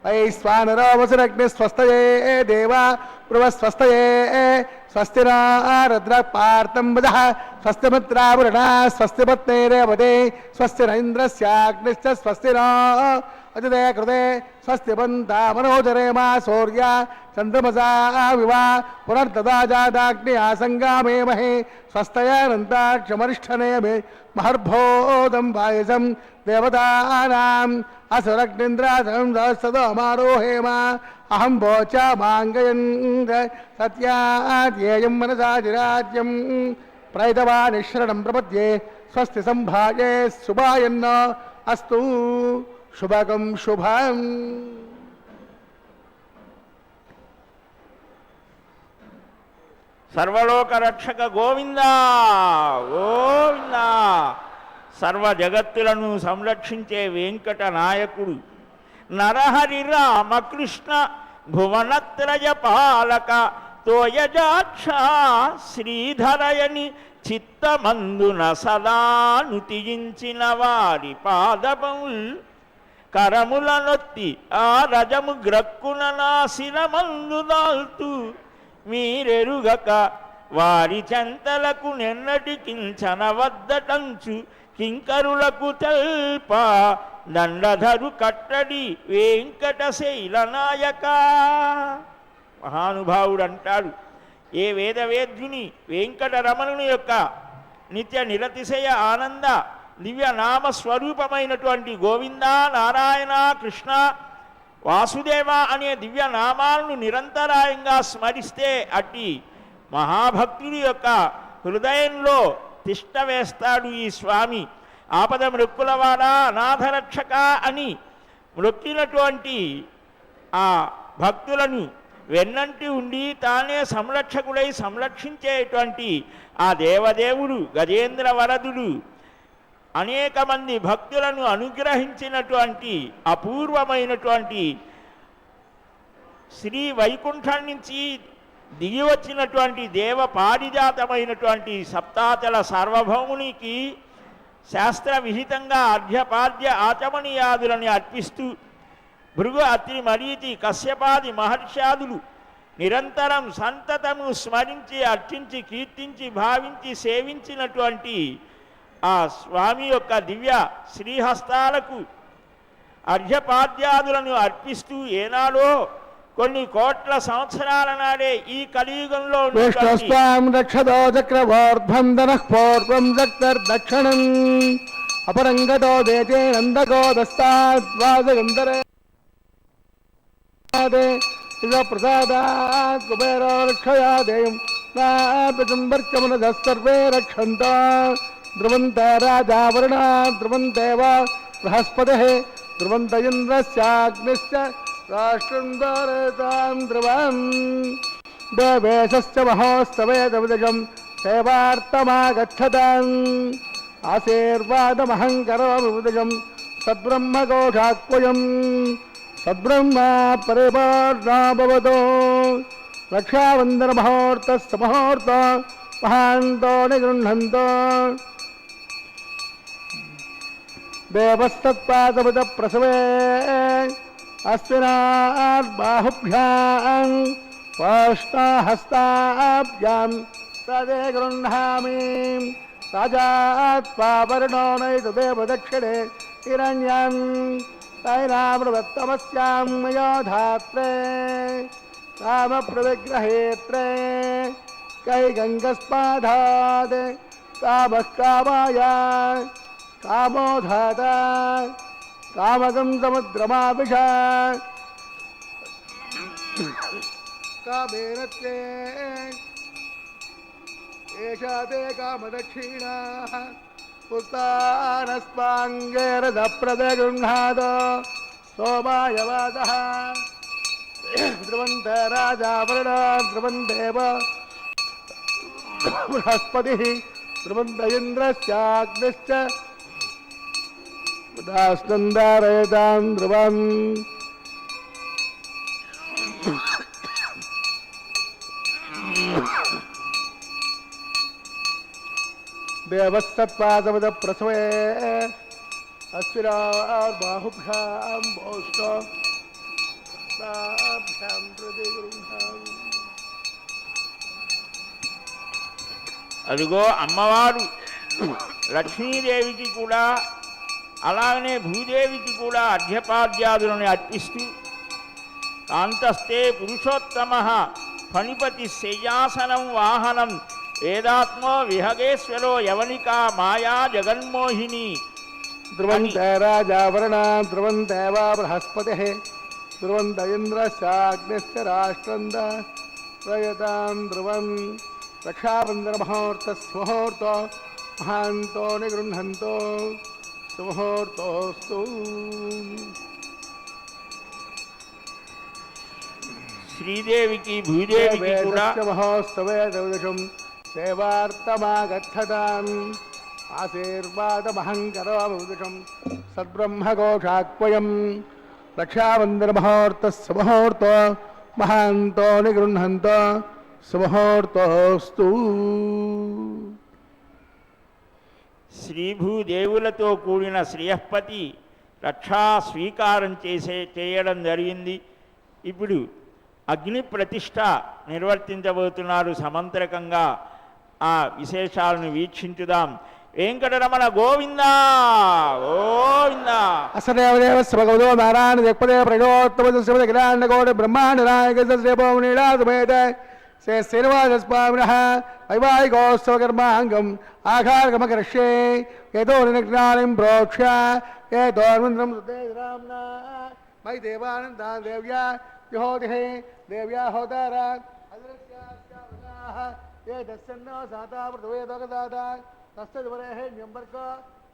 वैश्वानरो वसुरग्निस्वस्तये देवा ब्रुवस्वस्तये स्वस्तिना रुद्रः पार्थं वदः स्वस्तिमित्रावरुणा स्वस्तिपत्नेरेवते स्वस्तिन इन्द्रस्याग्निश्च स्वस्तिनो अजते कृते स्वस्तिपन्ता मनोजरेमा सूर्या चन्द्रमसा विवा पुनर्ददा जाताग्न्या सङ्गामेमहे स्वस्तयानन्ताक्षमरिष्ठनेमि महर्भोदं पायसं देवतानाम् असुरग्निन्द्रासं सदमारोहेम अहं वोचा माङ्गयन् सत्याद्येयं मनसाजिराज्यं प्रैतवानिश्रणं प्रपद्ये स्वस्ति सम्भाये शुभायन्न अस्तु शुभकं शुभम् सर्वलोक रक्षक गोविंदा गोविंदा सर्व जगत्తులను సంరక్షించే వెంకట నాయకుడు నరహరి రామకృష్ణ భువనత్రయ పాలక తోయజాక్ష శ్రీధరయని చిత్తమందున సదా నుతియించిన వారి పాదముల్ కరముల నొత్తి ఆ రజము గ్రక్కున నాశిరమందు దాల్తూ మీరెరుగక వారి చెంతలకు నెన్నటికించనవద్దటంచు కింకరులకు తెల్ప దండధరు కట్టడి వెంకటశైల నాయక. మహానుభావుడు అంటాడు, ఏ వేదవేద్యుని వెంకటరమణుని యొక్క నిత్య నిరతిశయ ఆనంద దివ్య నామ స్వరూపమైనటువంటి గోవింద నారాయణ కృష్ణ వాసుదేవ అనే దివ్య నామాలను నిరంతరాయంగా స్మరిస్తే అట్టి మహాభక్తుడి యొక్క హృదయంలో తిష్ట వేస్తాడు ఈ స్వామి. ఆపద మృక్కులవాడ అనాథరక్షక అని మృక్కినటువంటి ఆ భక్తులను వెన్నంటి ఉండి తానే సంరక్షకుడై సంరక్షించేటువంటి ఆ దేవదేవుడు గజేంద్ర వరదుడు అనేక మంది భక్తులను అనుగ్రహించినటువంటి అపూర్వమైనటువంటి శ్రీ వైకుంఠం నుంచి దిగి వచ్చినటువంటి దేవ పారిజాతమైనటువంటి సప్తాచల సార్వభౌమునికి శాస్త్ర విహితంగా అర్ఘ్యపాద్య ఆచమనీయాదులని అర్పిస్తూ భృగు అత్రి మరీచి కశ్యపాది మహర్షాదులు నిరంతరం సంతతము స్మరించి అర్చించి కీర్తించి భావించి సేవించినటువంటి ఆ స్వామి యొక్క దివ్య శ్రీహస్తాలకు అర్ఘ్యపాద్యాదులను అర్పిస్తూ ఏనాడో కొన్ని కోట్ల సంవత్సరాల నాడే ఈ కలియుగంలో రక్షదో చక్రవర్ధం పూర్వం దక్షిణం అపరంగతో దేశే నందకో దస్తాద్వాసగంధరే ప్రసాదాత్ కుబేరో రక్షయా దేయం సర్వే రక్షంత ధ్రువంత రాజా వరుణ ధ్రువంతేవ బృహస్పతి ధ్రువంత ఇంద్రస్యాగ్నిశ్చ రాష్ట్రం దారేతాం ధ్రువం దేవేశశ్చ మహోత్సవేదవిదజం సేవార్థమాగచ్చతాం ఆశీర్వాదమహం కరోమి విదజం సద్బ్రహ్మఘోషాక్వయం సద్బ్రహ్మ పరిపూర్ణో భవతో రక్షాబంధన ముహూర్తస్య ముహూర్త మహాంతో నిగృహంతో దేవస్తత్పాదముద ప్రసవే అస్మినాద్బాహుభ్యాం పాష్టాహస్తాభ్యాం తదే గృహ్ణామి రాజాత్పావరుణో నైతదేవ దక్షిణే హిరణ్యం తైనామృతమస్యాం మయోధాత్రే కామప్రవిగ్రహేత్రే कैगंगस्पाधाद कामः कामाय कामोधात कामगं समुद्रमाभिषा कामेनत्ये एषा ते कामदक्षिणा पुस्तानस्पाङ्गेरदप्रदे गृह्णाद सोमाय वादः ध्रुवन्त राजावरण ध्रुवन्देव बृहस्पतिः ध्रुवन्त इन्द्रश्चाग्निश्च दास्नन्दारयतां ध्रुवम् देवस्तत्पादवद प्रसवे अस्विरार्बाहुभ्यां भौष्टाभ्यां प्रतिगृह्णामि అదిగో అమ్మవారు లక్ష్మీదేవికి కూడా అలాగనే భూదేవికి కూడా అర్ఘ్యపాద్యాదులను అర్పిస్తూ కాంతస్తే పురుషోత్తమ ఫణిపతి శయ్యాసనం వాహనం వేదాత్మో విహగేశ్వరో యవనికా మాయా జగన్మోహిని ध्रुवन्त राजावरण ध्रुवन्त वा बृहस्पतिः ध्रुवन्त इन्द्रश्चाग्निश्च राष्ट्रन्द प्रयतां ध्रुवम् रक्षाबन्धनमुहूर्तस्मुहूर्तो महान्तो निगृह्णन्तो सुमुहूर्तोऽस्तु శ్రీదేవికి భూదేవికి కూడా మహోత్సవే దౌదశం సేవార్థమాగచ్చతాం ఆశీర్వాదమహం కరోమౌదశం సద్బ్రహ్మఘోషాక్వయం రక్షాబంధనముహూర్తస్ముహూర్తో మహాంతో నిగృహంతో సుముహూర్తోస్తు శ్రీభూదేవులతో కూడిన శ్రీయపతి రక్షా స్వీకారం చేయడం జరిగింది. ఇప్పుడు అగ్ని ప్రతిష్ట నిర్వర్తించబోతున్నారు సమంత్రకంగా. ఆ విశేషాలను వీక్షించుదాం. వెంకటరమణ గోవిందా గోవిందా. అసదేవదేవ శివగౌదో నారాయణ జగపదే ప్రజోత్తమ శివ గిరాండగౌడ బ్రహ్మాండ నాయక శ్రీభోమనీడాదుమేత శ్రీ శ్రీనివాసస్వామినః వైవాహికోత్సవకర్మాంగం ఆఘారగమకరిష్యే ఏదో నిగ్నానిం ప్రోక్ష ఏదోర్మంద్రం సుదేరామ్నా మై దేవానందా దేవ్యా యుహోదిహే దేవ్యా హోదారా అదృశ్యాశ్చావగాః ఏ దస్సన్నో సాతావృతవేదోగదాత తస్తద్వరేహ్యంబర్క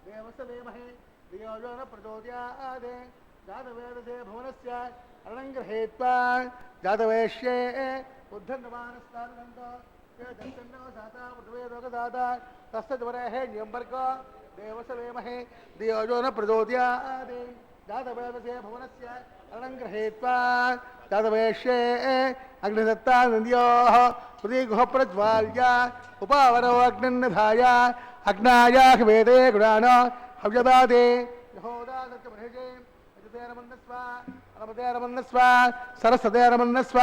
దేవస్య ధీమహి ధియో యో న ప్రచోదయాత్ జాతవేదసే భువనస్య అరణం గృహీత్వా జాతవేష్యే ఉద్ధన్నమానస్తానందో ఏ దస్సన్నో సాతావృతవేదోగదాత తస్తద్వరేహ్యంబర్క దేవస్య ధీమహి ధియో యో న ప్రచోదయాత్ జాతవేదసే భువనస్య అరణం గృహీత్వా జాతవేష్యే అగ్నిదత్తానంద్యోః హృదయగుహ ప్రజ్వాల్య ఉపావరో అగ్నిర్నిధాయ అగ్నాయాహ వేదే గుణానో హవ్యదాదే యహోదాదత్యమహిషే అజతేరమన్నస్వ అనమతేరమన్నస్వ సరస్వతేరమన్నస్వ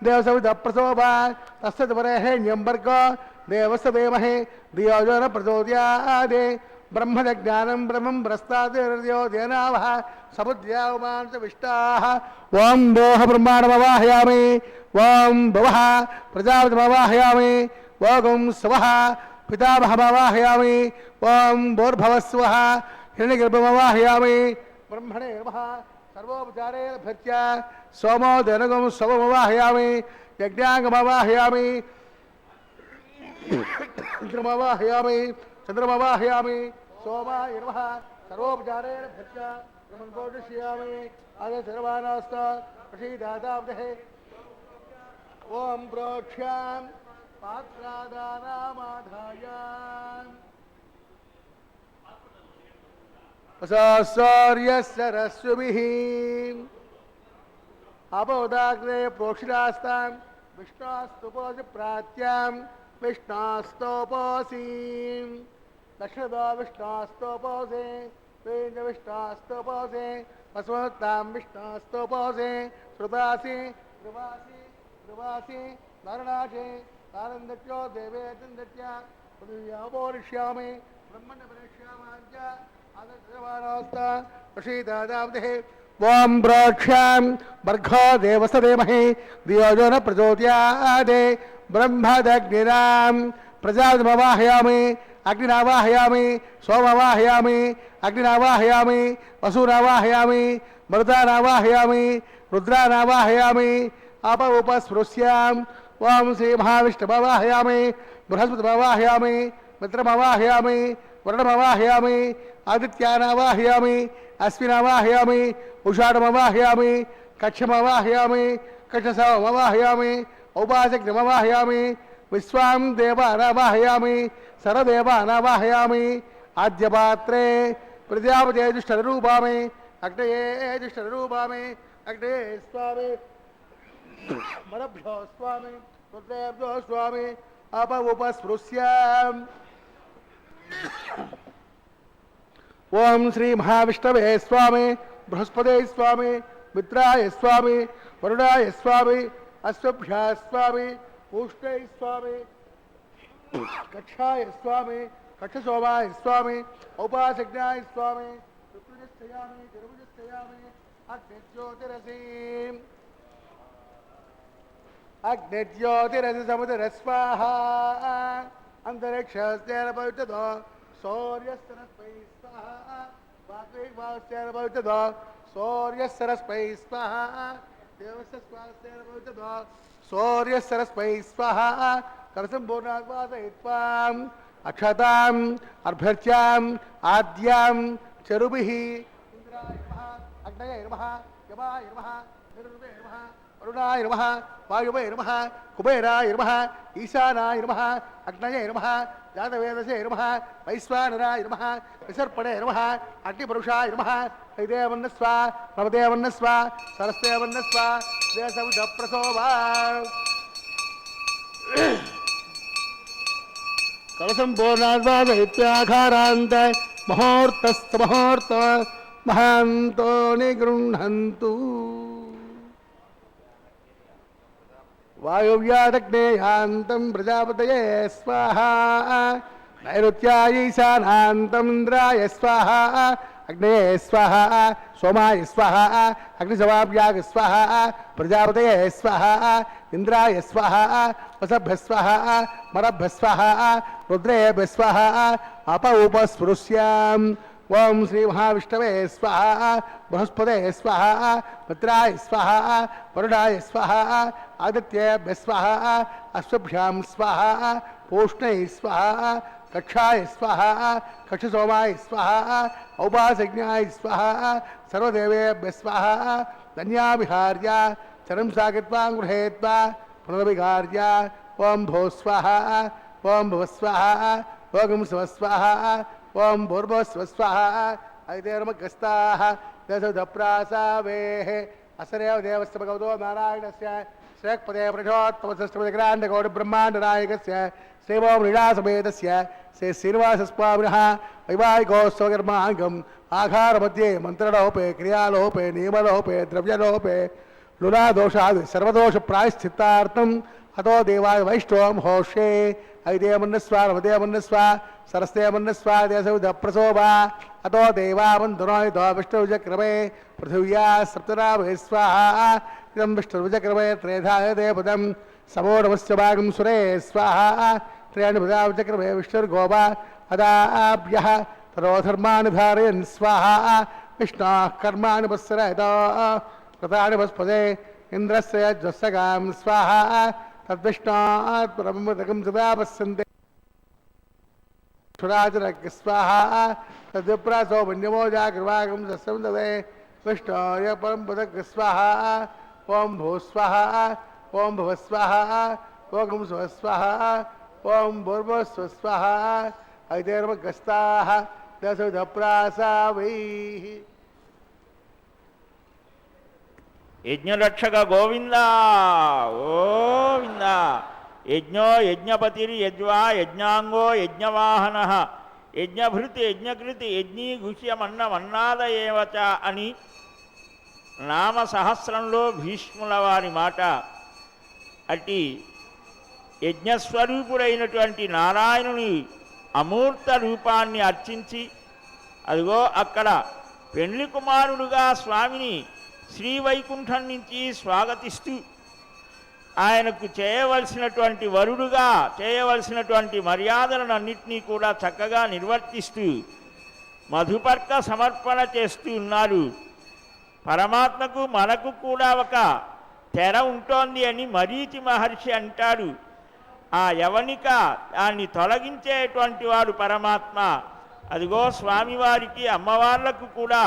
దేవసవిధ ప్రసోభ తస్సద్వరేహ్యంబర్గో దేవస్య ధీమహి ధియో యో న ప్రచోదయాత్ బ్రహ్మజ్ఞానం బ్రహ్మం ప్రస్తాద్యో దేనావః సముద్యావమాంసవిష్టాః ఓం దోహ బ్రహ్మాణమవాహయామి ఓం భవః ప్రజాపతిమవాహయామి ఓం స్వః పితామహమవాహయామి ఓం భూర్భవస్వః హిరణ్యగర్భమవాహయామి బ్రహ్మణే నమః సర్వోపచారేణ భృత్య సోమో ధనగం స్వమవాహయామి యజ్ఞాంగమవాహయామి ఇంద్రమవాహయామి చంద్రమవాహయామి సోమాయ నమః సర్వోపచారేణ భృత్య బ్రహ్మణోదశ్యామి ఆద సర్వానాస్త ప్రసీదాదాబ్ధే ఓం ప్రోక్ష్యాం పాత్రాదానామాధాయ సరస్వభిః అపోదాగ్రే ప్రోక్షితాస్తాం విష్ణాస్తుపోసి ప్రాత్యాం విష్ణాస్తోపోసీం దక్షిణదో విష్ణాస్తోపోసే విష్ణాస్తోపోసే వసుమతాం విష్ణాస్తోపోసే శృతాసి ధ్రువాసి ధ్రువాసి నారణాశే నారందత్యో దేవేతందత్య పృథివ్యాపోరిష్యామి బ్రహ్మణ పరిష్యామాంచ ఆదర్శమానోస్త ప్రసీదాదాబ్ధే ఓం ప్రోక్ష్యాం భర్గో దేవస్య ధీమహి ధియో యో న ప్రచోదయాత్ బ్రహ్మదగ్నినాం ప్రజాపతిమవాహయామి అగ్నినావాహయామి సోమవాహయామి అగ్నినావాహయామి వసూనావాహయామి మరుతానావాహయామి రుద్రానావాహయామి అప ఉపస్పృశ్యాం ఓం శ్రీ మహావిష్ణుమవాహయామి బృహస్పతిమవాహయామి మిత్రమవాహయామి వరుణమవాహయామి ఆదిత్యానావాహయామి అశ్వినావాహయామి ఉషాఢమవాహయామి కక్షమవాహయామి కక్షసమవాహయామి ఔపాసగ్నమవాహయామి విశ్వాం దేవానావాహయామి సర్వదేవానావాహయామి ఆద్యపాత్రే ప్రజాపతే దుష్టరూపామి అగ్నయే దుష్టరూపామి అగ్నే స్వామి మరభ్యో స్వామి రుద్రేభ్యో స్వామి అప ఉపస్పృశ్యాం. ఓం శ్రీ మహావిష్ణవే స్వామి బృహస్పతే స్వామి మిత్రాయ స్వామి వరుణాయ స్వామి అశ్వభ్యా స్వామి పూష్ణై స్వామి కక్షాయ స్వామి కక్షశోభాయ స్వామి ఔపాసజ్ఞాయ స్వామి రుద్రజస్థయామి జరుభుజస్థయామి అగ్నిజ్యోతిరసి అగ్నిజ్యోతిరసి సముద్ర స్వాహ అంతరిక్షస్తేన పవిత్రతో సూర్యస్తరస్పై స్వాహ వాగ్వేగవాస్తేన పవిత్రతో సూర్యస్తరస్పై స్వాహ దేవస్య స్వాస్తేన పవిత్రతో సూర్యస్తరస్పై స్వాహ కలసంపూర్ణాద్వాసయిత్వాం అక్షతాం అర్భ్యర్చ్యాం ఆద్యాం చరుభిః ఇంద్రాయ నమః అగ్నయే నమః యమాయ నమః నిరుపే నమః వరుణాయ నమః వాయువే నమః కుబేరాయ నమః ఈశానాయ నమః అగ్నయే నమః జాతవేదసే నమః వైశ్వానరాయ నమః విసర్పణే నమః అగ్నిపురుషాయ నమః హైదేవన్నస్వ నవదేవన్నస్వ సరస్దేవన్నస్వ దేశముద్రప్రసోభా కలసంపూర్ణాద్వాదయిత్యాఘారాంత ముహూర్తస్థముహూర్త మహాంతో నిగృహంతు. వాయువ్యాదగ్నేయాంతం ప్రజాపతయే స్వాహా నైరుత్యాయీశానాంతం ఇంద్రాయ స్వాహా అగ్నేయ స్వాహా సోమాయ స్వాహా అగ్నిశవాభ్యాగ స్వాహా ప్రజాపతయే స్వాహా ఇంద్రాయ స్వాహా వసభ్య స్వాహా మరభ్య స్వాహా రుద్రేభ్య స్వాహా అప ఉపస్పృశ్యాం. ఓం శ్రీ మహావిష్ణవే స్వాహ బృహస్పతే స్వాహ మిత్రాయ స్వాహ వరుణాయ స్వాహ ఆదిత్యేభ్య స్వాహ అశ్వభ్యాం స్వాహ పూష్ణై స్వాహ కక్షాయ స్వాహ కక్షసోమాయ స్వాహ ఔపాసజ్ఞాయ స్వాహ సర్వదేవేభ్య స్వాహ ధన్యావిహార్య చరం సాగిత్వాం గృహేత్వా పునరవిహార్య ఓం భో స్వాహ ఓం భువ స్వాహ ఓం శివ స్వాహ ఓం భూర్భువస్వస్వాహ ఐదేర్మగ్రస్తాః దశప్రాసావేః అసరేవ దేవస్య భగవతో నారాయణస్య శ్రేక్పదే ప్రజోత్తమసష్టపతిగ్రాండగౌడ బ్రహ్మాండనాయకస్య శ్రీవో మృడాసమేతస్య శ్రీ శ్రీనివాసస్వామినః వైవాహికోత్సవకర్మాంగం ఆహారमध्ये మంత్రలోపే క్రియాలోపే నియమలోపే ద్రవ్యలోపే లులాదోషాది సర్వదోష ప్రాయశ్చిత్తార్థం అతో దేవాయ వైష్ణవం హోషే ఐదేమన్నస్వ నవదేమన్నస్వ సరస్దేమన్నస్వ దేశవిధప్రసోభా అతో దేవావంతునోతో విష్ణువిజక్రమే పృథివ్యా సప్తనాభే స్వాహా ఇదం విష్ణువిజక్రమే త్రేధాయ దేవతం సమోనమస్య భాగం సురే స్వాహా త్రయాణి విజక్రమే విష్ణుర్గోపా అదాభ్యః తరోధర్మాని ధారయన్ స్వాహా విష్ణోః కర్మాణి పశ్రయతో కృతాని వస్పదే ఇంద్రస్య జ్వస్సగాం స్వాహా తద్విష్ణాత్ బ్రహ్మదకం సదా పశ్యంతే సురాజనక్ స్వాహా తద్విప్రాసో వన్యమోజాగ్రవాగం సస్యం దదే విష్ణోయ పరం పదక్ స్వాహా ఓం భూ స్వాహా ఓం భువ స్వాహా ఓం శివ స్వాహా ఓం భూర్భువస్వ స్వాహా ఐదేర్మగ్రస్తాః దశవిధప్రాసావైః. యజ్ఞరక్షక గోవింద గోవింద. యజ్ఞో యజ్ఞపతిర్ యజ్వా యజ్ఞాంగో యజ్ఞవాహన యజ్ఞభృతి యజ్ఞకృతి యజ్ఞీ గుహ్యమన్నమన్నాద ఏవచ అని నామ సహస్రంలో భీష్ముల వారి మాట. అట్టి యజ్ఞస్వరూపుడైనటువంటి నారాయణుని అమూర్త రూపాన్ని అర్చించి అదిగో అక్కడ పెండ్లి కుమారుడుగా స్వామిని శ్రీవైకుంఠం నుంచి స్వాగతిస్తూ ఆయనకు చేయవలసినటువంటి వరుడుగా చేయవలసినటువంటి మర్యాదలను అన్నింటినీ కూడా చక్కగా నిర్వర్తిస్తూ మధుపర్క సమర్పణ చేస్తూ ఉన్నారు. పరమాత్మకు మనకు కూడా ఒక తెర ఉంటోంది అని మరీచి మహర్షి అంటాడు. ఆ యవనిక దాన్ని తొలగించేటువంటి వాడు పరమాత్మ. అదిగో స్వామివారికి అమ్మవార్లకు కూడా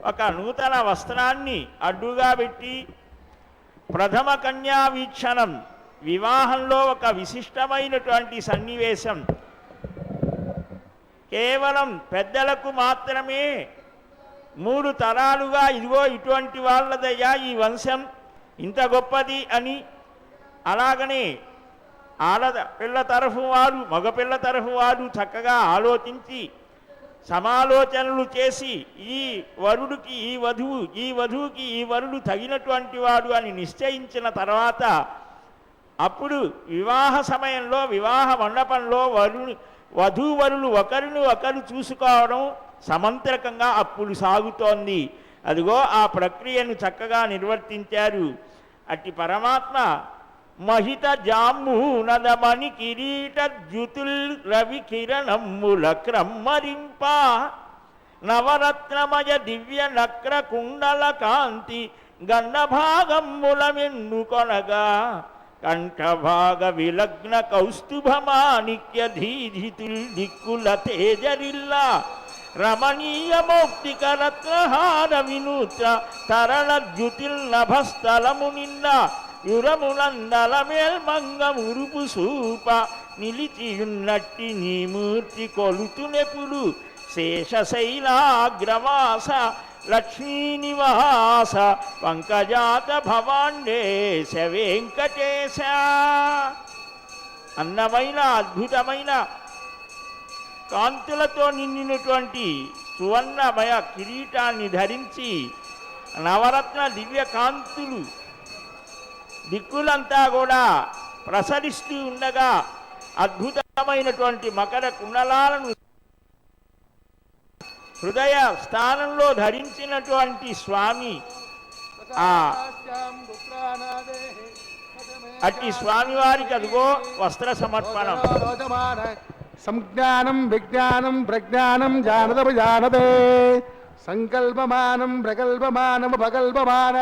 ఒక నూతన వస్త్రాన్ని అడ్డుగా పెట్టి ప్రథమ కన్యా వీక్షణం, వివాహంలో ఒక విశిష్టమైనటువంటి సన్నివేశం. కేవలం పెద్దలకు మాత్రమే 3 తరాలుగా ఇదిగో ఇటువంటి వాళ్ళదయ్యా ఈ వంశం ఇంత గొప్పది అని, అలాగనే పిల్ల తరఫు వారు మగపిల్ల తరఫు వారు చక్కగా ఆలోచించి సమాలోచనలు చేసి ఈ వరుడికి ఈ వధువు, ఈ వధువుకి ఈ వరుడు తగినటువంటి వాడు అని నిశ్చయించిన తర్వాత అప్పుడు వివాహ సమయంలో వివాహ మండపంలో వధూవరులు ఒకరిని ఒకరు చూసుకోవడం సమంత్రకంగా అప్పుడు సాగుతోంది. అదిగో ఆ ప్రక్రియను చక్కగా నిర్వర్తించారు. అట్టి పరమాత్మ మహిత జాంబూనదమణి కిరీట ద్యుతుల్ రవి కిరణమ్ముల క్రమ్మరింప నవరత్నమయ దివ్య నక్ర కుండల కాంతి గన్నభాగమ్ముల మెన్నుకొనగా కంఠభాగ విలగ్న కౌస్తుభమాణిక్య ధీధితుల్ దిక్కుల తేజరిల్లా రమణీయ మౌక్తిక రత్నహార వినూత్ర తరళ ద్యుతిల్ నభస్థలము నింద యురములందల మేల్మంగ ఉరుపు సూప నిలిచియున్నట్టి నీ మూర్తి కొలుతునెపుడు శేషశైలాగ్రవాస లక్ష్మీనివాస పంకజాత భవాండేశ వెంకటేశ. అందమైన అద్భుతమైన కాంతులతో నిండినటువంటి సువర్ణమయ కిరీటాన్ని ధరించి నవరత్న దివ్య కాంతులు దిక్కులంతా కూడా ప్రసరిస్తూ ఉండగా అద్భుతమైనటువంటి మకర కుండలాలను హృదయ స్థానంలో ధరించినటువంటి స్వామి, అట్టి స్వామివారికి అదిగో వస్త్ర సమర్పణం. సంజ్ఞానం విజ్ఞానం ప్రజ్ఞానం జానదము జానదే సంకల్పమానం ప్రకల్పమానం ఉపకల్పమాన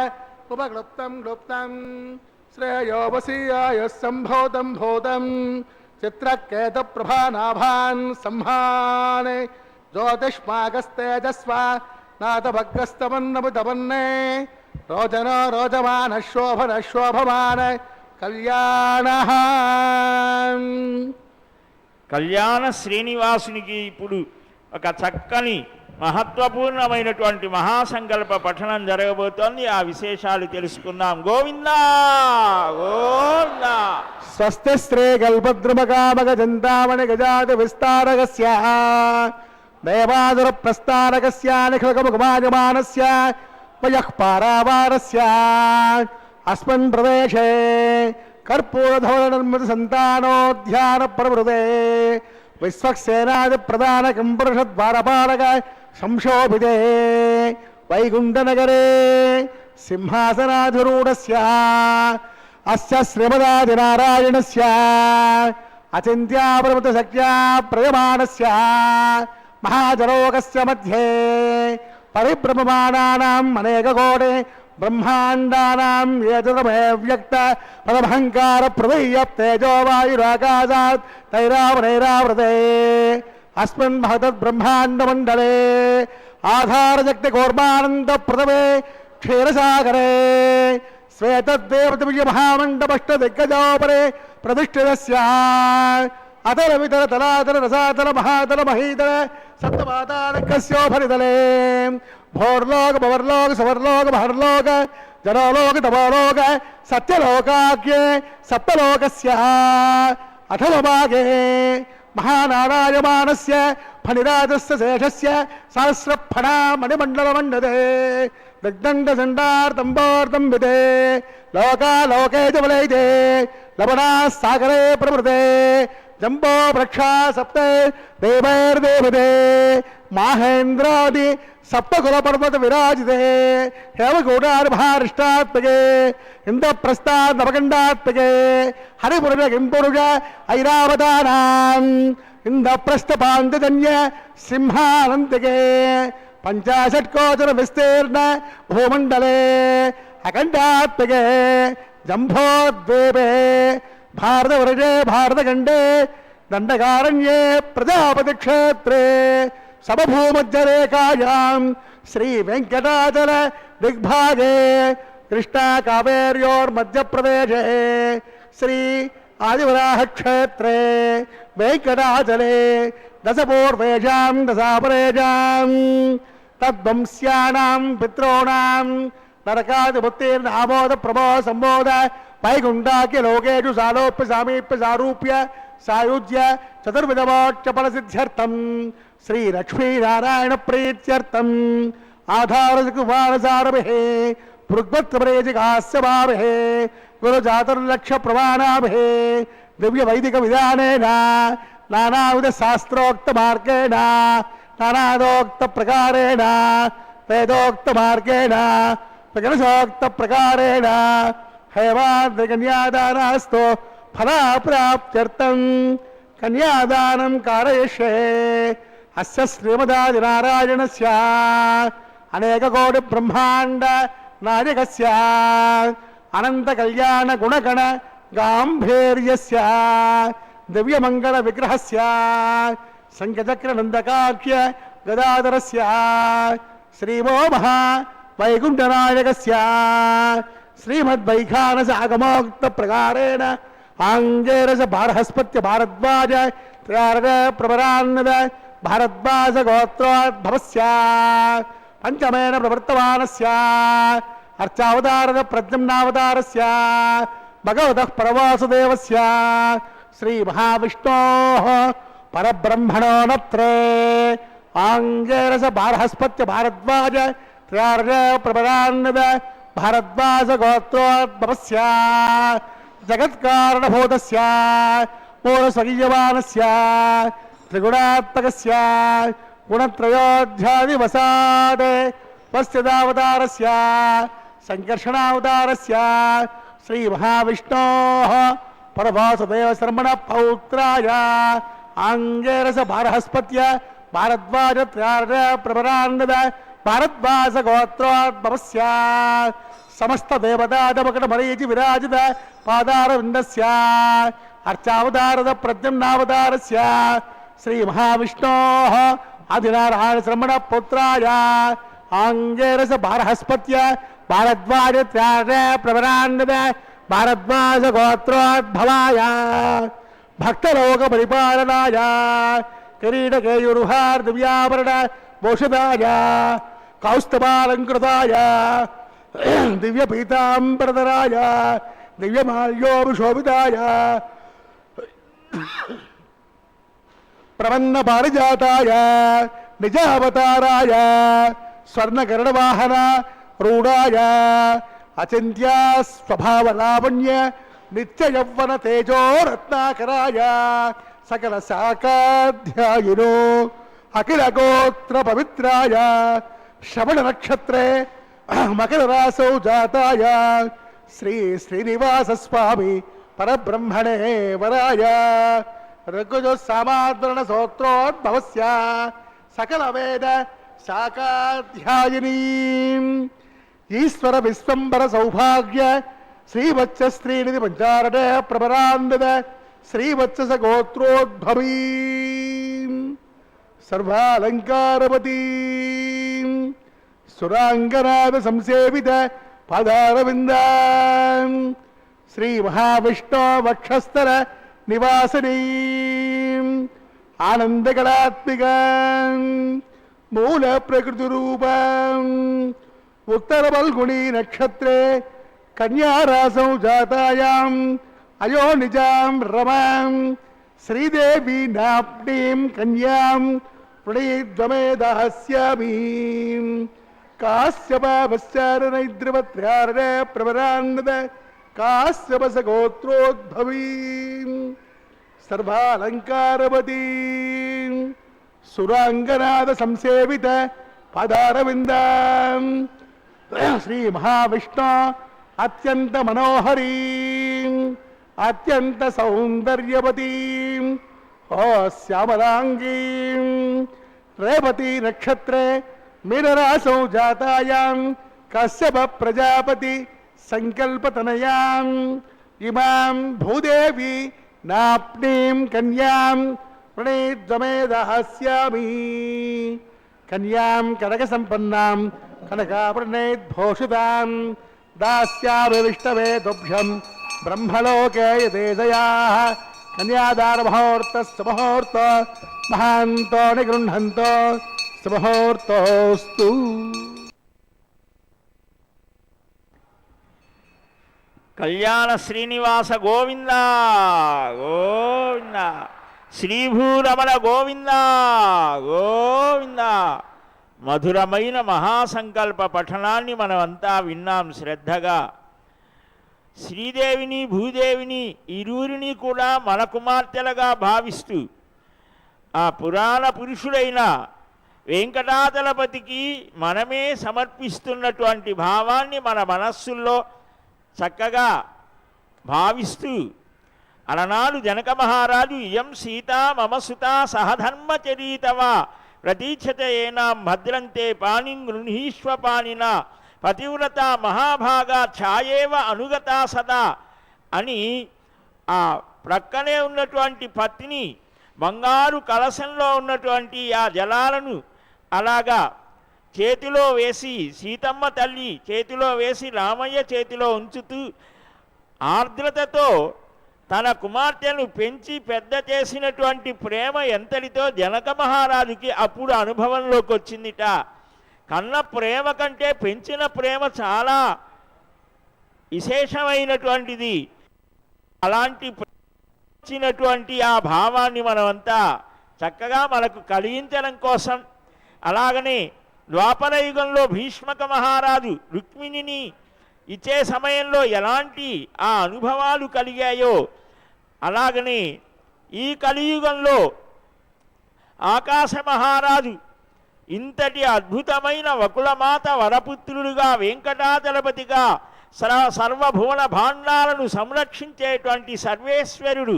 ఉపక్లుప్తం క్లుప్తం శ్రేయోపసీయాయ సంభూతం భూతం చిత్రకేత ప్రభానాభాన్ సంహానే జ్యోతిష్మాగస్తేజస్వ నాథభగ్గస్తమన్నముతమన్నే రోచనో రోచమాన శోభన శోభమాన కళ్యాణ. కళ్యాణ శ్రీనివాసునికి ఇప్పుడు ఒక చక్కని మహత్వపూర్ణమైనటువంటి మహాసంకల్ప పఠనం జరగబోతోంది. ఆ విశేషాలు తెలుసుకుందాం. గోవిందా గోవిందా. స్వస్తి శ్రీ కల్పద్రుమకామక చింతామణి గజాతి విస్తారకస్య దేవాదుర ప్రస్తారకస్య నిఖిలకముఖమాజమానస్య వయః పారావారస్య అస్మిన్ ప్రదేశే కర్పూరధవళ నిర్మిత సంతానోధ్యాన ప్రవృతే విశ్వక్సేనాది ప్రధాన కింపురుష ద్వారపాలక సంశోభితే వైకుంఠనగరే సింహాసనాధిరూఢస్య అస్య శ్రీమదాదినారాయణస్య అచింత్యాపరిమిత శక్త్యా ప్రయమాణస్య మహాజలోకస్య మధ్యే పరిభ్రమమాణానాం అనేకకోటి బ్రహ్మాండానాం ఏతదమే వ్యక్త పదమహంకార ప్రదయ్యప్తేజో వాయురాకాశాత్ తైరావనైరావృతే అస్మిన్ మహతద్ బ్రహ్మాండమండలే ఆధారశక్తి కూర్మానంద ప్రథమే క్షీరసాగరే శ్వేతద్దేవతవిజయ మహామండపష్ట దిగ్గజోపరే ప్రతిష్ఠితస్య అతల వితల తలాతల రసాతల మహాతల మహీతల సప్తమాతాళకస్యోపరితలే భోర్లోక భవర్లోక సవర్లోక మహర్లోక జనలోక తపోలోక సత్యలోకాఖ్యే సప్తలోకస్య అథమభాగే మహానారాయమానస్య ఫణిరాజస్య శేషస్య సహస్రఫణా మణిమండలమండదే దిగ్దండచండార్తంబోర్తం విదే లోకాలోకే చ వలైతే లవణా సాగరే ప్రవృతే జంబో వృక్షా సప్త దేవైర్దేవతే మాహేంద్రాది సప్తకుల పర్వత విరాజితే హేమగూఢార్భారిష్టాత్మకే ఇంద్రప్రస్థాత్ నవకండాత్మకే హరిపురుష కింపురుష ఐరావతానాం ఇంద్రప్రస్థపాంతజన్య సింహానంతికే పంచాశట్కోచర విస్తీర్ణ భూమండలే అఖండాత్మకే జంభోద్వీపే భారతవర్షే భారతఖండే దండకారణ్యే ప్రజాపతి క్షేత్రే సమభూమధ్యరేఖాయాం శ్రీ వెంకటాచల దిగ్భాగే కృష్ణా కావేర్యోర్మధ్యప్రదేశే శ్రీ ఆదివరాహ క్షేత్రే వెంకటాచలే దశపూర్వేషాం దశాపరేషాం తద్వంశ్యానాం పితॄణాం నరకాదిముక్తిర్నామోద ప్రమో సంబోధ వైకుంఠాఖ్య లోకేషు సాలోప్య సామీప్య సారూప్య సాయుజ్య చతుర్విధమోక్ష ఫలసిద్ధ్యర్థం శ్రీ లక్ష్మీనారాయణ ప్రీత్యర్థం ఆధారకుమారసారభిః భృగ్వత్ప్రేజికాస్యమాభిః గురుజాతుర్లక్ష ప్రమాణాభిః దివ్య వైదిక విధానేన నానావిధ శాస్త్రోక్త మార్గేణ నానాదోక్త ప్రకారేణ వేదోక్త మార్గేణ విగణసోక్త ప్రకారేణ హేమాద్రి కన్యాదానాస్తు ఫలాప్రాప్త్యర్థం కన్యాదానం కారయిష్యే అస్య శ్రీమదాదినారాయణస్య అనేక కోటి బ్రహ్మాండ నాయకస్య అనంత కళ్యాణ గుణగణ గాంభీర్యస్య దివ్యమంగళ విగ్రహస్య శంఖచక్ర నందకాఖ్య గదాధరస్య శ్రీమో మహా వైకుంఠనాయకస్య శ్రీమద్వైఖానస ఆగమోక్త ప్రకారేణ ఆంగేరస బారహస్పత్య భారద్వాజ త్రయారద ప్రవరాన్నద భారద్వాజ గోత్రోద్భవస్య పంచమేన ప్రవర్తమానస్య అర్చావతారద ప్రద్యుమ్నావతారస్య భగవతః పరవాసుదేవస్య శ్రీ మహావిష్ణోః పరబ్రహ్మణో నత్రే ఆంగేరస బారహస్పత్య భారద్వాజ త్రయారద ప్రవరాన్నద భారద్వాజ గోత్రోద్భవస్య జగత్కారణభూతస్య మూలస్వగీయమానస్య త్రిగుణాత్మకస్య గుణత్రయోధ్యాదివసాద్ వస్తిదావతారస్య సంకర్షణావతారస్య శ్రీ మహావిష్ణోః పరవాసుదేవ శర్మణ పౌత్రాయ ఆంగేరస బారహస్పత్య భారద్వాజ త్రయారద ప్రవరాన్నద భారద్వాజ గోత్రోద్భవస్య సమస్త దేవతాదమకట మరీచి విరాజిత పాదారవిందస్య అర్చావతారద ప్రద్యుమ్నావతారస్య శ్రీ మహావిష్ణోః ఆదినారాయణ శ్రమణ పుత్రాయ ఆంగేరస బారహస్పత్య భారద్వాజ త్రయారద ప్రవరాన్నద భారద్వాజ గోత్రోద్భవాయ భక్తలోక పరిపాలనాయ కిరీటకేయురుహార్ దివ్యాభరణ భూషితాయ కౌస్తభాలంకృతాయ దివ్య పీతాంబరధరాయ దివ్యమాల్యోభిశోభితాయ ప్రవన్న పారిజాతాయ నిజావతారాయ స్వర్ణగరుడవాహన రూఢాయ అచింత్యా స్వభావ లావణ్య నిత్య యవ్వన తేజో రత్నాకరాయ సకల శాఖాధ్యాయినో అఖిల గోత్ర పవిత్రాయ శ్రవణ నక్షత్రే మకర రాసౌ జాతాయ శ్రీ శ్రీనివాస స్వామి పరబ్రహ్మణే వరాయ ఋగ్గుజో సామాద్రణ సోత్రోద్భవస్య సకల వేద శాఖాధ్యాయినీ ఈశ్వర విశ్వంబర సౌభాగ్య శ్రీవత్స శ్రీనిధి పంచారణ ప్రబరాందద శ్రీవత్స గోత్రోద్భవీ సర్వాలంకారవతీ సురాంగనాథ సంసేవిత పాదారవింద శ్రీ మహావిష్ణు వక్షస్థల నివాసినీ ఆనందకళాత్మిక మూల ప్రకృతి రూపం ఉత్తర ఫల్గుణీ నక్షత్రే కన్యారాసౌ జాతాయాం అయో నిజాం రమాం శ్రీదేవి నాప్నీం కన్యాం ప్రణీద్వమేదహస్యామి కాశ్యపవశ్చారణైద్రవత్ర్యారణ ప్రవరాన్నద కాశ్యపస గోత్రోద్భవీ సర్వాలంకారవతీ సురాంగనాథ సంసేవిత పదారవింద శ్రీ మహావిష్ణు అత్యంత మనోహరీ అత్యంత సౌందర్యవతీ ఓ శ్యామలాంగీ రేవతి నక్షత్రే మీనరాసౌ జాతాయాం కశ్యప ప్రజాపతి సంకల్పతనయాం ఇమాం భూదేవి నాప్నీం కన్యాం ప్రణీద్వమేదహాస్యామి కన్యాం కనక సంపన్నాం కనకాప్రణేద్భూషితాం దాస్యామి విష్ణవే తుభ్యం బ్రహ్మలోకే యతే దయా కన్యాదానముహూర్త సుముహూర్త మహాంతో నిగృహంతో సుముహూర్తోస్తు. కళ్యాణ శ్రీనివాస గోవింద గోవింద, శ్రీభూరమణ గోవింద గోవింద. మధురమైన మహాసంకల్ప పఠనాన్ని మనమంతా విన్నాం శ్రద్ధగా. శ్రీదేవిని భూదేవిని ఇరువురిని కూడా మన కుమార్తెలుగా భావిస్తూ ఆ పురాణ పురుషుడైన వెంకటాచలపతికి మనమే సమర్పిస్తున్నటువంటి భావాన్ని మన మనస్సుల్లో చక్కగా భావిస్తూ అలనాడు జనక మహారాజు ఇయం సీతా మమ సుత సహధర్మచరీతవా ప్రతీక్షత ఏనాం భద్రంతే పాణిం గృహీష్వ పాణిన పతివ్రత మహాభాగా ఛాయేవ అనుగతా సదా అని ఆ ప్రక్కనే ఉన్నటువంటి పత్తిని బంగారు కలశంలో ఉన్నటువంటి ఆ జలాలను అలాగా చేతిలో వేసి సీతమ్మ తల్లి చేతిలో వేసి రామయ్య చేతిలో ఉంచుతూ ఆర్ద్రతతో తన కుమార్తెను పెంచి పెద్ద చేసినటువంటి ప్రేమ ఎంతటితో జనక మహారాజుకి అప్పుడు అనుభవంలోకి వచ్చిందిట. కన్న ప్రేమ కంటే పెంచిన ప్రేమ చాలా విశేషమైనటువంటిది. అలాంటి పెంచినటువంటి ఆ భావాన్ని మనమంతా చక్కగా మనకు కలిగించడం కోసం, అలాగనే ద్వాపర యుగంలో భీష్మక మహారాజు రుక్మిణిని ఇచ్చే సమయంలో ఎలాంటి ఆ అనుభవాలు కలిగాయో, అలాగనే ఈ కలియుగంలో ఆకాశ మహారాజు ఇంతటి అద్భుతమైన వకులమాత వరపుత్రుడుగా వెంకటాచలపతిగా సర్వభువన భాండాలను సంరక్షించేటువంటి సర్వేశ్వరుడు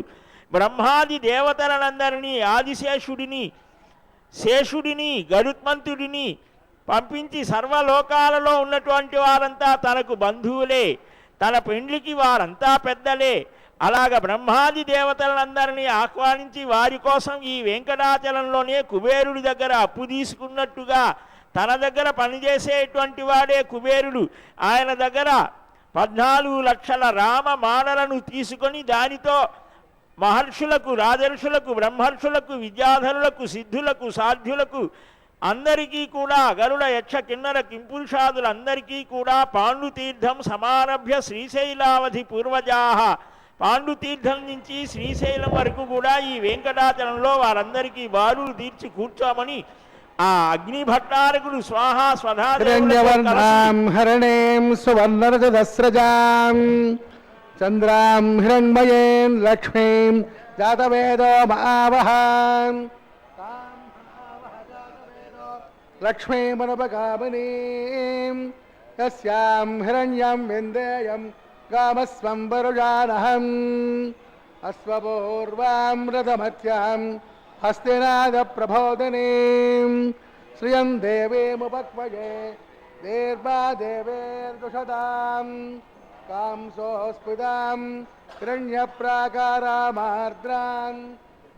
బ్రహ్మాది దేవతలనందరినీ ఆదిశేషుడిని శేషుడిని గరుత్మంతుడిని పంపించి సర్వలోకాలలో ఉన్నటువంటి వారంతా తనకు బంధువులే, తన పెండ్లికి వారంతా పెద్దలే. అలాగ బ్రహ్మాది దేవతలందరినీ ఆహ్వానించి వారి కోసం ఈ వెంకటాచలంలోనే కుబేరుడి దగ్గర అప్పు తీసుకున్నట్టుగా తన దగ్గర పనిచేసేటువంటి వాడే కుబేరుడు. ఆయన దగ్గర 14 లక్షల రామ మాడలను తీసుకొని దానితో మహర్షులకు, రాజర్షులకు, బ్రహ్మర్షులకు, విద్యాధరులకు, సిద్ధులకు, సాధ్యులకు అందరికీ కూడా గరుడ యక్ష కిన్నర కింపురుషాదులందరికీ కూడా పాండుతీర్థం సమారభ్య శ్రీశైలావధి పూర్వజాహ, పాండుతీర్థం నుంచి శ్రీశైలం వరకు కూడా ఈ వెంకటాచలంలో వారందరికీ బారులు తీర్చి కూర్చోమని ఆ అగ్ని భట్టారకుడు స్వాహా స్వధాం హరణేం సువర్ణరజదస్రజాం చంద్రాం హిరణ్మయేం లక్ష్మీం జాతవేదో మహావహాం లక్ష్మీమనుపగామినీం యస్యాం హిరణ్యం విందేయం కామస్వం వరుజానహం అశ్వపూర్వాం రథమత్యాం హస్తినాద ప్రబోధినీం శ్రియం దేవీముపక్వయే దేర్భా దేవేర్దుషతాం కాంసోస్ఫుతాం హిరణ్యప్రాకారామార్ద్రాం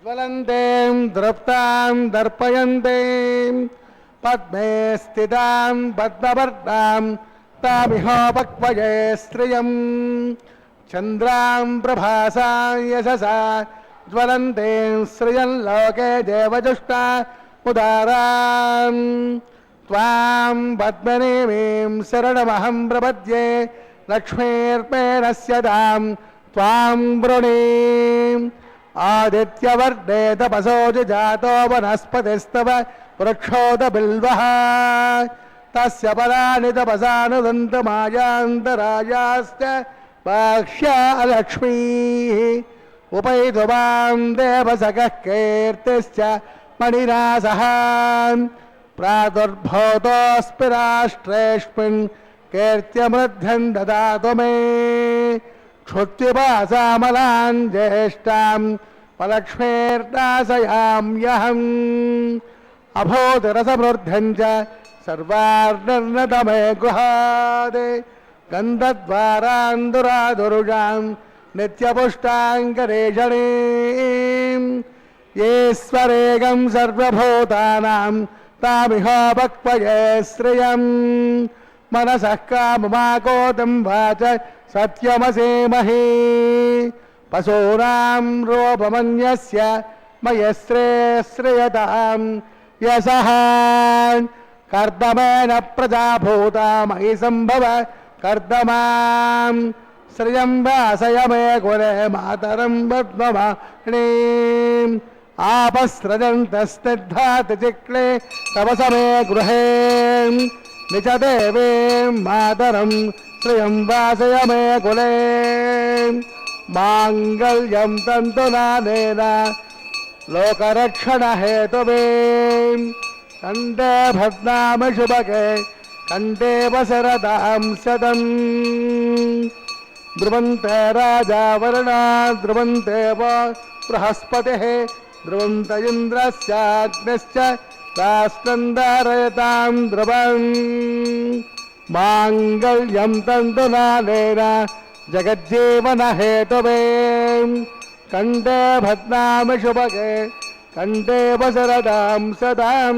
జ్వలంతేం ద్రప్తాం దర్పయంతేం పద్మే స్థితాం పద్మవర్ణాం తామిహోపక్వయే శ్రియం చంద్రాం ప్రభాసాం యశసా జ్వలంతేం శ్రియం లోకే దేవజుష్టా ఉదారాం త్వాం పద్మనేమీం శరణమహం ప్రపద్యే లక్ష్మీర్పేణస్య తాం త్వాం వృణీం ఆదిత్యవర్ణే తపసో జాతో వనస్పతిస్తవ వృక్షోద బిల్వః తస్య పరాణి తపసానుదంతమాయాంతరాయాశ్చ వాక్ష్యా లక్ష్మీః ఉపైతు మాం దేవసఖః కీర్తిశ్చ మణినాసః ప్రాదుర్భూతోऽస్మి రాష్ట్రేऽస్మిన్ కీర్త్యమృద్ధం దదాతు మే క్షుత్పిపాసామలాన్ జ్యేష్ఠాం పలక్ష్మీర్నాశయామ్యహం అభూతిరసమృద్ధం చ సర్వార్ణర్ణతమే గృహాద్ గంధద్వారాందురాదురుజాం నిత్యపుష్టాంగరేషణీం ఈశ్వరేగం సర్వభూతానాం తామిహోపక్వయే శ్రియం మనసః కామమాకోతం వాచ సత్యమసేమహి పశూనాం రూపమన్యస్య మయశ్రేయతాం యశః కర్దమేన ప్రజాభూతా మయి సంభవ కర్దమాం శ్రియం వాసయ మే కులే మాతరం పద్మవాణీం ఆపస్రజంతస్నిగ్ధాతిచిక్లే తవ సమే గృహే నిచ దేవీం మాతరం శ్రియం వాసయ మే కులే మాంగళ్యం తంతునానేన లోకరక్షణ హేతువే కంఠే భద్నామి శుభకే కంఠే వసరదాం శతం ధ్రువంతే రాజా వరుణా ధ్రువంతే బృహస్పతిః ధ్రువంత ఇంద్రస్యాగ్నిశ్చ రాష్ట్రం ధారయతాం ధ్రువం మాంగళ్యం తంతునానేన జగజ్జీవన హేతువే కంఠే భద్నామి శుభకే కంఠే వసరదాం సదాం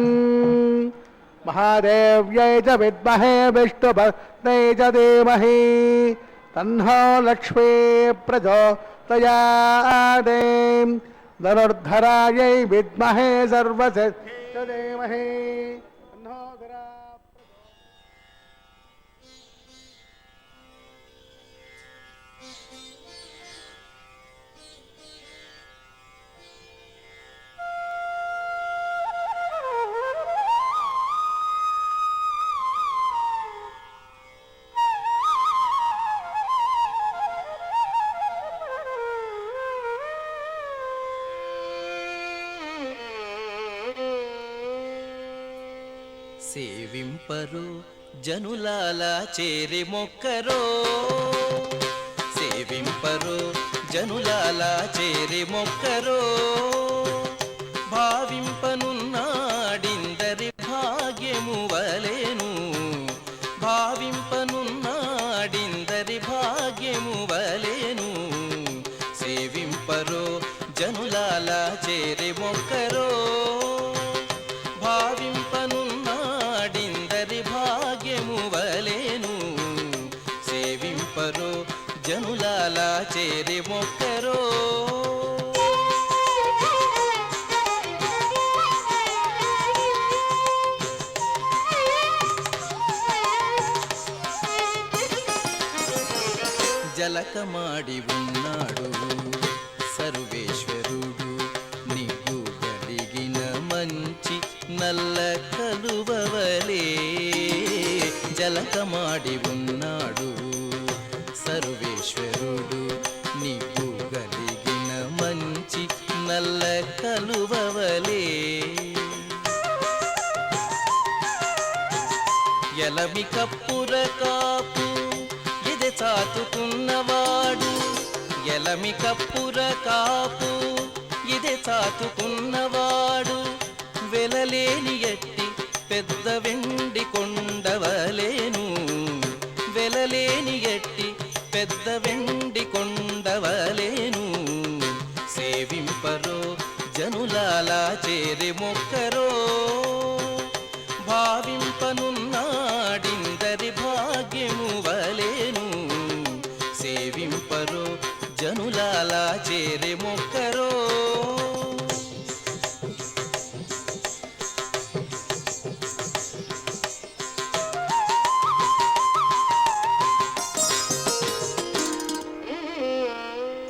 మహాదేవ్యై చ విద్మహే విష్ణుపత్న్యై చ ధీమహి తన్నో లక్ష్మీ ప్రచోదయాత్ ధనుర్ధరాయై విద్మహే సర్వసిద్ధిదే ధీమహి తన్నో ధరా సేవింపరు జనులాల చేరి మొక్కరో సేవింపరు జనులాల చేరి మొక్కరో భావింపనున్నాడిందరి భాగ్యము వలెను భావింపనున్నాడిందరి భాగ్యము వలెను సేవింపరు జనులాల చేరి మొక్కరో భావింపనున్నాడిందరి భాగ్యము వలెను సేవింపరు జనులాల చేరి మొక్కరో జలకమాడి ఉన్నాడు సర్వేశ్వరుడు నీకు కలిగిన మంచి నల్ల కలువవలే జలకమాడి ఉన్నాడు సర్వేశ్వరుడు నీకు కలిగిన మంచి నల్ల కలువవలే ఎలమి కప్పుర కాపు ఇది చాతుకున్నవాడు ఎలమి కప్పుర కాపు ఇది చాతుకున్నవాడు వెలలేని ఎట్టి పెద్ద వెండి కొండవలేను వెలలేని ఎట్టి పెద్ద వెండి కొండవలేను సేవింపరో జనులాల చేరి మొక్కరో భావింపనున్నాడిందరి భాగ్యము వలెను సేవింపరో జనులాల చేరి మొక్కరో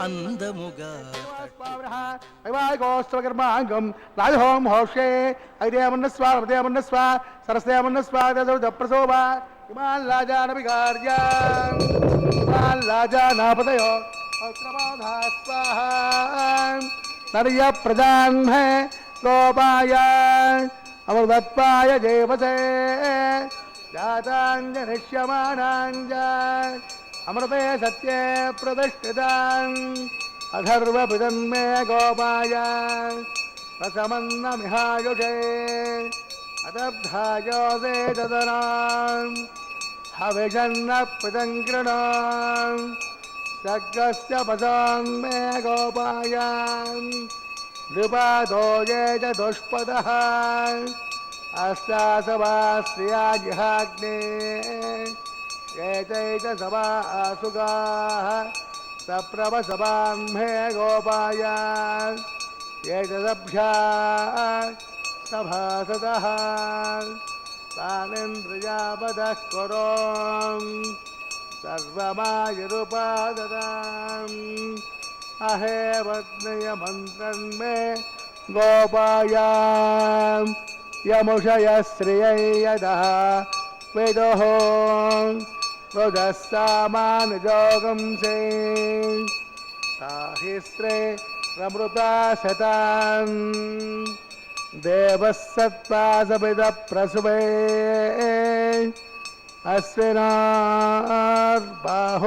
అందముగా వైవాహికోస్త్రకర్మాంగం రాజహోం హోషే ఐదేమన్నస్వ హృదయమన్నస్వ సరస్వమన్నస్వ ప్రసోభ ఇమాన్ లాజానవికార్యాన్ ఇమాన్ లాజానాపదయో నర్య ప్రజాన్హే గోపాయ అమృతత్వాయ దేవసే జాతాంజనిష్యమానాంజ అమృతే సత్యే ప్రతిష్ఠితాన్ అధర్వభిదన్మే గోపాయ రసమన్నమిహాయుషే అదబ్ధాయోసే దదనాన్ హవిషన్న ప్రతంకృణాన్ సగ్గస్య పదాన్ మే గోపాయ नृपादो ये च दुष्पदः अस्यासवा श्रिया जिहाग्ने ये चैत सवा आसुगाः सप्रभसवान्मे गोपाय ये च सभ्या सभासदः तानेन्द्रियावदः कुरोम् सर्वमायुरुपाददाम् अहे वत्नयमन्त्रन्मे गोपायां यमुषयश्रियै यदः विदुः रुदः सामानजोगंसे साहिस्रे रमृता शतान् देवः सत्त्वासपितः प्रसुवे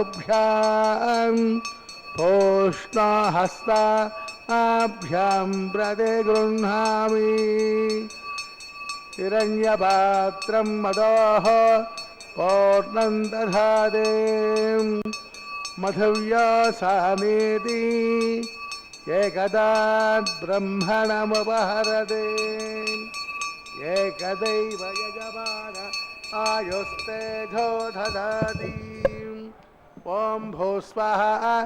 अश्विनार्बाहुभ्यां पूष्णाहस्ताभ्यां प्रति गृह्णामि हिरण्यपात्रं मदोः पूर्णं दधाति मधुव्यासामीति एकदा ब्रह्मणमुपहरति एकदैव यजमान आयुस्तेजो दधाति ॐ भूस्वाहा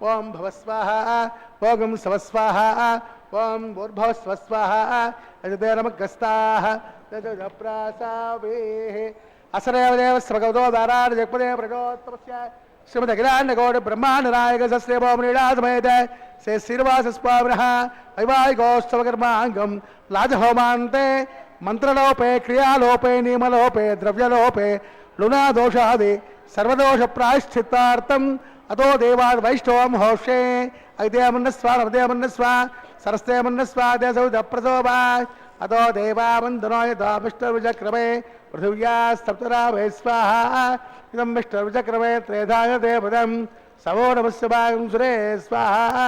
ॐ भवस्वाहा ॐ स्वस्वाहा ॐ भूर्भुवस्वस्वाहा यजते नमग्रस्ताः यजप्रासावेः असरेव देव स्वगतो दारार जगपदे प्रजोत्तमस्य श्रीमद अखिलाण्डकोटि ब्रह्माण्डनायक सस्रेवो मृणासमेत से श्रीनिवास स्वामिनः वैवाहिकोत्सवकर्माङ्गं लाजहोमान्ते मंत्रलोपे क्रियालोपे नियमलोपे द्रव्यलोपे लुनादोषादि सर्वदोष प्रायश्चित्तार्थम अतो देवाद वैष्णवं होषे अग्देमन्नस्वा नवदेमन्नस्वा सरस्तेमन्नस्वा देशौदप्रसोभा अतो देवावन्दनो यदाभिष्टविचक्रमे पृथिव्या सप्तराभे स्वाहा इदं विष्टविचक्रमे त्रेधाय देवदं सवो नमस्य भागं सुरे स्वाहा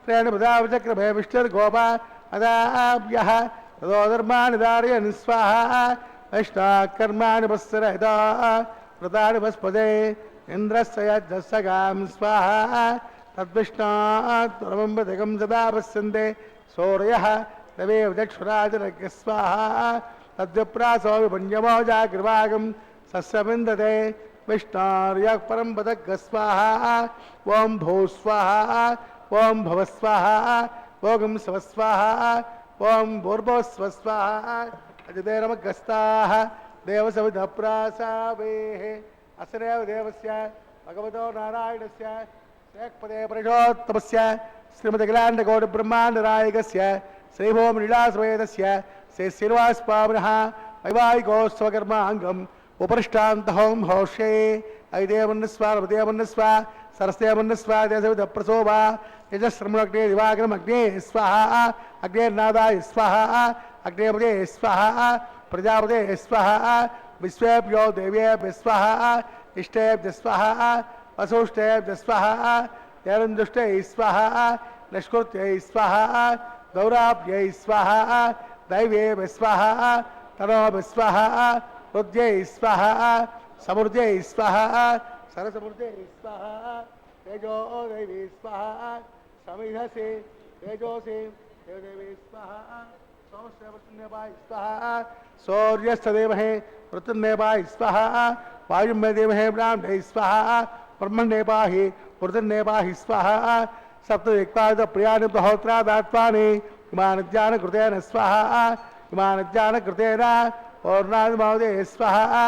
त्रेणुपदा विचक्रमे विष्णुर्गोपा अदाभ्यः ततो धर्माणि धारयन् स्वाहा वैष्णाकर्माणि वत्सरहिता व्रतानि वस्पदे इन्द्रस्य यज्ञस्सगां स्वाहा तद्विष्णात् परमं पदकं सदा पश्यन्ते सूर्यः तमेव चक्षुराजनज्ञ स्वाहा तद्विप्रासो विपुण्यमो जागृवागं सस्यविन्दते विष्णार्यः परं पदज्ञ स्वाहा ॐ भूस्वाहा ॐ भवस्वाहा ॐ स्वस्वाहा ॐ भूर्भुवस्वस्वाहा अजते नमग्रस्ताः देवसविधप्रासावेः असरेव देवस्य भगवतो नारायणस्य शेक्पदे पुरुषोत्तमस्य श्रीमदखिलाण्डकोटिब्रह्माण्डनायकस्य श्रीभूमलीलासमेतस्य श्री श्रीनिवासस्वामिनः वैवाहिकोत्सवकर्माङ्गम् उपरिष्टान्तहों होषे ऐदेवन्नस्वा नवदेवन्नस्वा सरस्तेवन्नस्वा देशविधप्रसोभा यजश्रमणग्ने दिवाकरमग्ने स्वाहा अग्नेर्नादाय स्वाहा अग्नेपदे स्वाहा प्रजापते स्वाहा विश्वेभ्यो देवेभ्यः स्वाहा इष्टेभ्यः स्वाहा वसुष्टेभ्यः स्वाहा तेरन्दुष्टैः स्वाहा निष्कृत्यै स्वाहा गौराभ्यै स्वाहा दैवेभ्यः स्वाहा तनोभ्यः स्वाहा रुद्रै स्वाहा समृद्ध्यै स्वाहा सरसमृद्ध्यै स्वाहा तेजो देवी स्वाहा समिधसे तेजोसे देवी स्वाहा सोमस्यवत्न्यवाय स्वाहा सूर्यस्तदेवहे पृथिन्नेवाय स्वाहा वायुमे देवहे ब्राह्मणे स्वाहा ब्रह्मणे पाहि पृथिन्ने पाहि स्वाहा सप्तदिक्पाद प्रियाणि बहोत्रादात्वानि इमानज्ञानकृतेन स्वाहा इमानज्ञानकृतेन और्णादिमावदे स्वाहा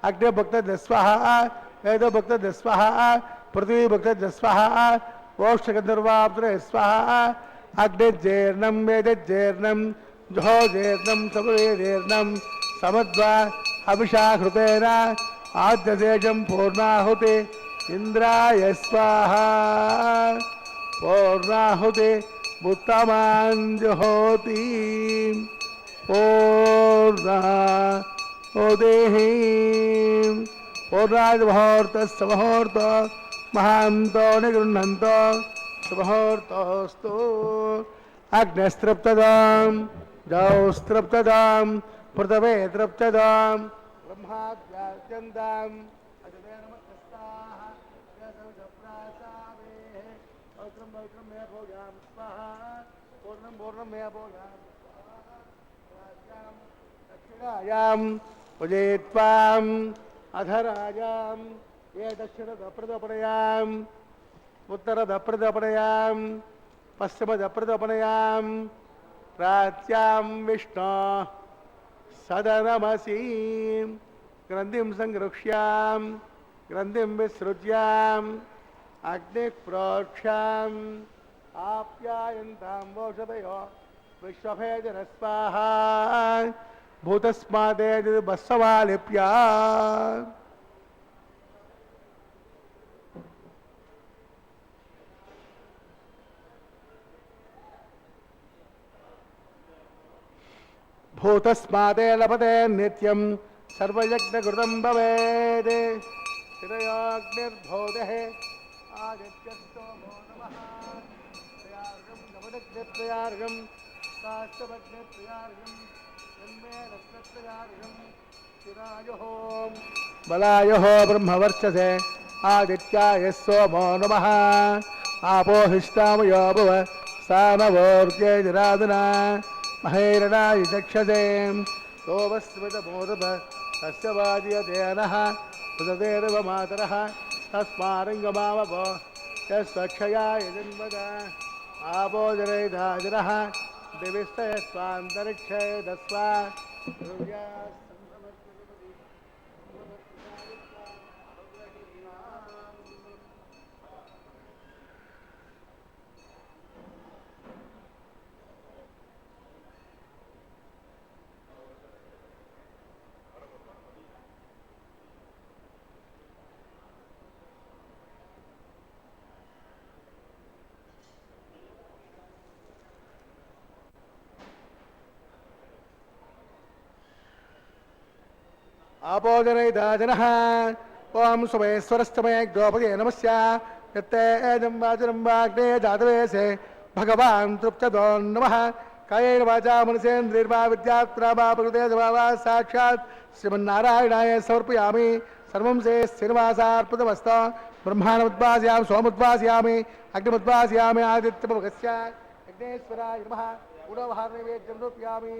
अग्निभक्तज स्वाहा वेदभक्तज स्वाहा पृथ्वीभक्तज स्वाहा ओष्ठगन्धर्वाब्दरे स्वाहा अग्निज्जेर्णं वेदज्जेर्णं जोजेर्णं समुदेर्णं समद्वा अभिषाकृतेन आद्यशेषं पूर्णाहुति इंद्राय स्वाहा पूर्णाहुति उत्तमाञ्जुहोति पूर्णाहुतिः पूर्णाद्मुहूर्तस्य मुहूर्त महान्तो निगृह्णन्तो सुमुहूर्तोऽस्तु अग्निस्तृप्तदां जौस्तृप्तदां पृथवे तृप्तदां ब्रह्माद्यात्यन्ताम् अजते नमस्ताः पवित्रं पवित्रं मे भोगां स्वाहा पूर्णं पूर्णं मे भोगां दक्षिणायां उजयित्वाम् अधरायां ये दक्षिणदप्रदपणयाम् उत्तरदप्रदपणयां पश्चिमदप्रदपणयां प्राच्यां विष्णो सदनमसीं ग्रन्थिं संगृह्यां ग्रन्थिं विसृज्याम् अग्निः प्रोक्षाम् आप्यायन्तां वोषधयो विश्वभेदनस्वाहा भूतस्मादेर्बस्सवालिप्या भूतस्मादे लभते नित्यं सर्वयज्ञकृतं भवेत् शिरयोऽग्निर्भोदः आदित्यस्तोमो नमः प्रयार्गं नवदग्निप्रयार्गं काष्ठभग्निप्रयार्गं जन्मे रत्नप्रयार्गं शिरायोः बलायोः ब्रह्मवर्चसे आदित्याय सोमो नमः आपोहिष्टामयो भव सानवोर्जे जराधना महेरणाय चक्षसे सोमस्मितमोदत तस्य वाद्यतेनः उदतेर्व मातरः तस्मारङ्गमावपो यस्वक्षयाय जन्मद आपो जनैधाजनः दिविस्तयस्वान्तरिक्षे दस्वा आपोजनैदाजनः ओं सुमेश्वरस्तमये द्रौपदे नमस्या यत्ते एजं वाचनं वाग्ने जातवेशे भगवान् तृप्तदो नमः कायेन वाचा मनसेन्द्रिर्वा विद्यात्रा वा प्रकृते वा साक्षात् श्रीमन्नारायणाय समर्पयामि सर्वं से श्रीनिवासार्पितमस्तु ब्रह्माण्डमुद्वासयामि सोमुद्वासयामि अग्निमुद्वासयामि आदित्यमुखस्य यज्ञेश्वराय नमः गुणोपहारनैवेद्यं रूपयामि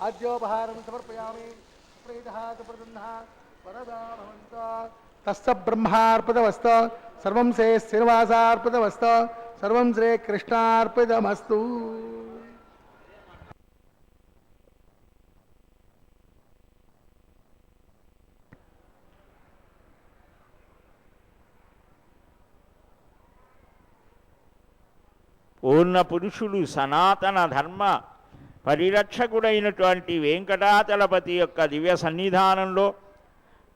आद्योपहारं समर्पयामि तस्य ब्रह्मार्पितमस्तु सर्वं से श्रीनिवासार्पितमस्तु सर्वं श्रीकृष्णार्पितमस्तु పూర్ణ పురుషుడు సనాతన ధర్మ పరిరక్షకుడైనటువంటి వెంకటాచలపతి యొక్క దివ్య సన్నిధానంలో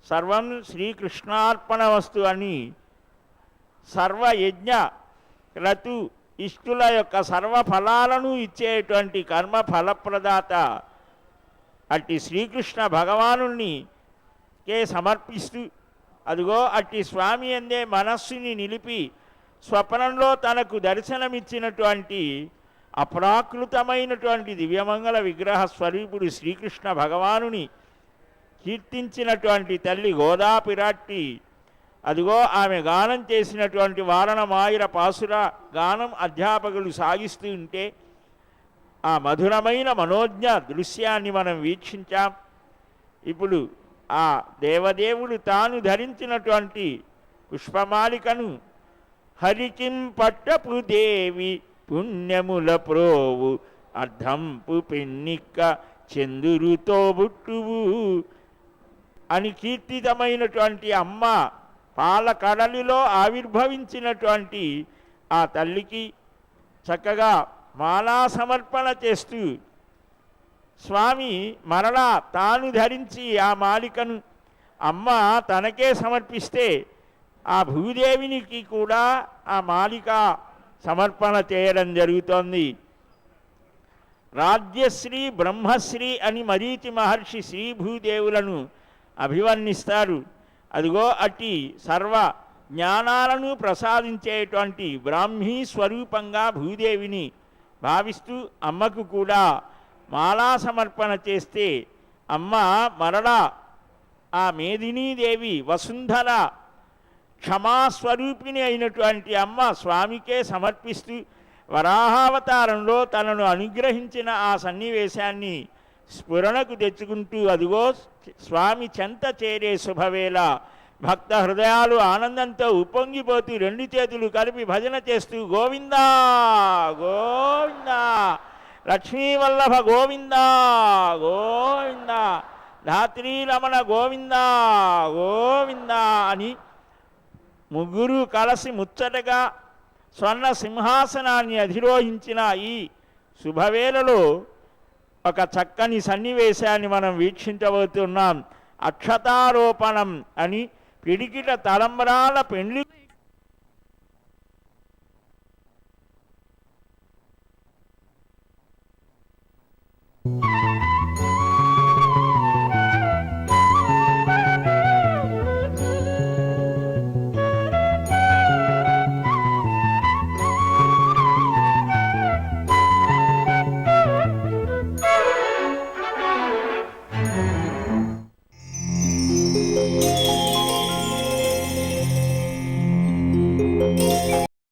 సర్వం శ్రీకృష్ణార్పణమస్తు అని సర్వయజ్ఞ క్రతు ఇష్టుల యొక్క సర్వఫలాలను ఇచ్చేటువంటి కర్మ ఫలప్రదాత అట్టి శ్రీకృష్ణ భగవానుకే సమర్పిస్తూ అదిగో అట్టి స్వామి అందే మనస్సుని నిలిపి స్వప్నంలో తనకు దర్శనమిచ్చినటువంటి అప్రాకృతమైనటువంటి దివ్యమంగళ విగ్రహ స్వరూపుడు శ్రీకృష్ణ భగవానుని కీర్తించినటువంటి తల్లి గోదాపిరాట్టి అదిగో ఆమె గానం చేసినటువంటి వారణమాయిర పాసుర గానం అధ్యాపకులు సాగిస్తూ ఉంటే ఆ మధురమైన మనోజ్ఞ దృశ్యాన్ని మనం వీక్షించాం. ఇప్పుడు ఆ దేవదేవుడు తాను ధరించినటువంటి పుష్పమాలికను హరికిం పట్టపు దేవి పుణ్యముల ప్రోవు అర్ధంపు పెన్నిక్క చందురుతో బుట్టువు అని కీర్తితమైనటువంటి అమ్మ పాల కడలిలో ఆవిర్భవించినటువంటి ఆ తల్లికి చక్కగా మాలా సమర్పణ చేస్తూ స్వామి మరలా తాను ధరించి ఆ మాలికను అమ్మ తనకే సమర్పిస్తే ఆ భూదేవినికి కూడా ఆ మాలిక సమర్పణ చేయడం జరుగుతోంది. రాజ్యశ్రీ బ్రహ్మశ్రీ అని మరీచి మహర్షి శ్రీ భూదేవులను అభివర్ణిస్తారు. అదిగో అట్టి సర్వ జ్ఞానాలను ప్రసాదించేటువంటి బ్రాహ్మీ స్వరూపంగా భూదేవిని భావిస్తూ అమ్మకు కూడా మాలా సమర్పణ చేస్తే అమ్మ మరలా ఆ మేదినీదేవి వసుంధర క్షమాస్వరూపిణి అయినటువంటి అమ్మ స్వామికే సమర్పిస్తూ వరాహావతారంలో తనను అనుగ్రహించిన ఆ సన్నివేశాన్ని స్ఫురణకు తెచ్చుకుంటూ అదిగో స్వామి చెంత చేరే శుభవేళ భక్త హృదయాలు ఆనందంతో ఉప్పొంగిపోతూ రెండు చేతులు కలిపి భజన చేస్తూ గోవిందా గోవిందా లక్ష్మీవల్లభ గోవిందా గోవిందా ధాత్రీ రమణ గోవిందా గోవిందా అని ముగ్గురు కలిసి ముచ్చటగా స్వర్ణ సింహాసనాన్ని అధిరోహించిన ఈ శుభవేళలో ఒక చక్కని సన్నివేశాన్ని మనం వీక్షించబోతున్నాం. అక్షతారోపణం అని పిడికిట తలంబరాల పెండ్లి